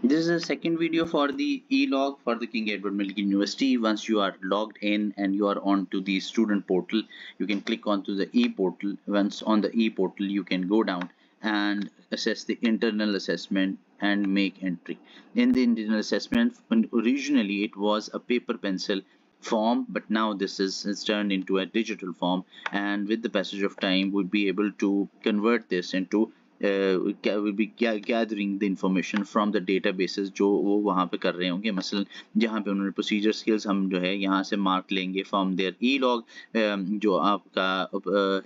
This is a second video for the e-log for the King Edward Milk University. Once you are logged in and you are on to the student portal, you can click onto the e-portal. Once on the e-portal, you can go down and assess the internal assessment and make entry. In the internal assessment, originally it was a paper pencil form, but now this is turned into a digital form, and with the passage of time we'll be able to convert this into will be gathering the information from the databases जो वो वहाँ पे कर रहे होंगे। मसलन जहाँ पे उन्होंने प्रोसीजर स्किल्स हम जो है यहाँ से मार्क लेंगे फ्रॉम देयर ई लॉग, जो आपका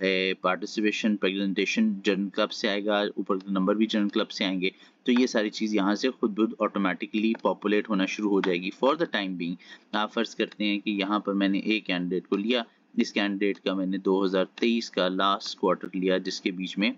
है पार्टिसिपेशन प्रेजेंटेशन जर्नल क्लब से आएगा, ऊपर नंबर भी जर्नल क्लब से आएंगे। तो ये सारी चीज़ यहाँ से खुद ब ऑटोमेटिकली पॉपुलेट होना शुरू हो जाएगी फॉर द टाइम बीइंग। आप फर्ज करते हैं कि यहाँ पर मैंने एक कैंडिडेट को लिया, इस कैंडिडेट का मैंने 2023 का लास्ट क्वार्टर लिया जिसके बीच में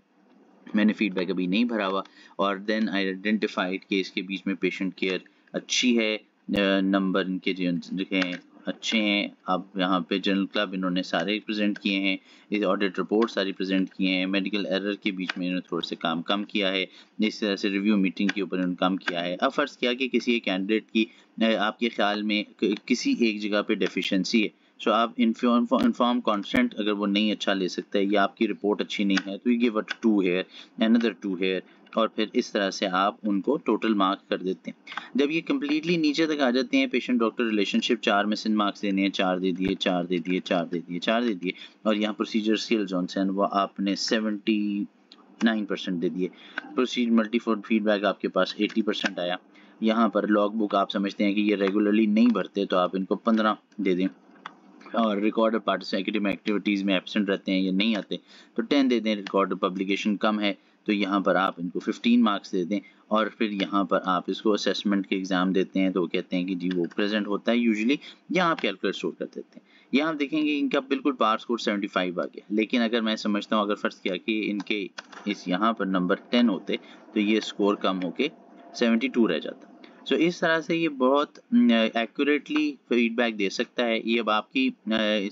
मैंने फीडबैक अभी नहीं भरा हुआ, और देन आई आइडेंटिफाइड कि इसके बीच में पेशेंट केयर अच्छी है, नंबर इनके जो हैं अच्छे हैं। अब यहाँ पे जनरल क्लब इन्होंने सारे प्रेजेंट किए हैं, इस ऑडिट रिपोर्ट सारी प्रेजेंट किए हैं, मेडिकल एरर के बीच में इन्होंने थोड़ा सा काम कम किया है, इस तरह से रिव्यू मीटिंग के ऊपर इन्होंने काम किया है। अब फर्ज किया कि किसी एक कैंडिडेट की आपके ख्याल में किसी एक जगह पे डेफिशिएंसी है, सो आप इन्फॉर्म कॉन्स्टेंट अगर वो नहीं अच्छा ले सकता है या आपकी रिपोर्ट अच्छी नहीं है तो you give a 2 hair, another 2 hair, और फिर इस तरह से आप उनको टोटल मार्क कर देते हैं। जब ये कम्प्लीटली नीचे तक आ जाते हैं, पेशेंट डॉक्टर रिलेशनशिप 4 में से मार्क्स देने हैं, 4 दे दिए, 4 दे दिए, 4 दे दिए, 4 दे दिए, और यहाँ प्रोसीजर स्किल्स जॉनसन वो आपने 79% दे दिए। प्रोसीजर मल्टीफोर्ड फीडबैक आपके पास 80% आया। यहाँ पर लॉग बुक आप समझते हैं कि ये रेगुलरली नहीं भरते तो आप इनको 15 दे दें, और रिकॉर्ड पार्टिसिपेटिव एक्टिविटीज़ में एब्सेंट रहते हैं या नहीं आते तो 10 दे दें। रिकॉर्ड पब्लिकेशन कम है तो यहाँ पर आप इनको 15 मार्क्स दे दें, और फिर यहाँ पर आप इसको असेसमेंट के एग्ज़ाम देते हैं तो वो कहते हैं कि जी वो प्रेजेंट होता है यूजुअली, या आप कैलकुलेट स्टोर कर देते हैं। यहाँ आप देखेंगे इनका बिल्कुल पार स्कोर 75 आ गया, लेकिन अगर मैं समझता हूँ अगर फ़र्ज़ किया कि इनके इस यहाँ पर नंबर 10 होते तो ये स्कोर कम होके 72 रह जाता। सो इस तरह से ये बहुत एक्यूरेटली फीडबैक दे सकता है। ये अब आपकी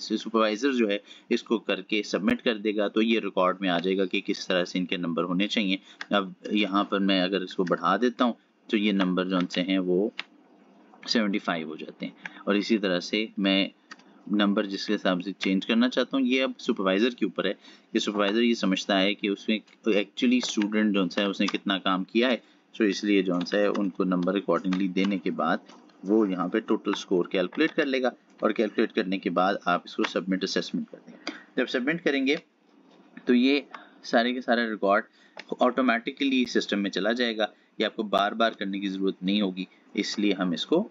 सुपरवाइज़र जो है इसको करके सबमिट कर देगा तो ये रिकॉर्ड में आ जाएगा कि किस तरह से इनके नंबर होने चाहिए। अब यहाँ पर मैं अगर इसको बढ़ा देता हूँ तो ये नंबर जो से हैं वो 75 हो जाते हैं, और इसी तरह से मैं नंबर जिसके हिसाब से चेंज करना चाहता हूँ। ये अब सुपरवाइज़र के ऊपर है कि सुपरवाइज़र ये समझता है कि उसमें एक्चुअली स्टूडेंट जो है उसने कितना काम किया है, सो इसलिए जो है उनको नंबर अकॉर्डिंगली देने के बाद वो यहाँ पे टोटल स्कोर कैलकुलेट कर लेगा, और कैलकुलेट करने के बाद आप इसको सबमिट असेसमेंट कर देंगे। जब सबमिट करेंगे तो ये सारे के सारे रिकॉर्ड ऑटोमेटिकली सिस्टम में चला जाएगा, ये आपको बार बार करने की ज़रूरत नहीं होगी, इसलिए हम इसको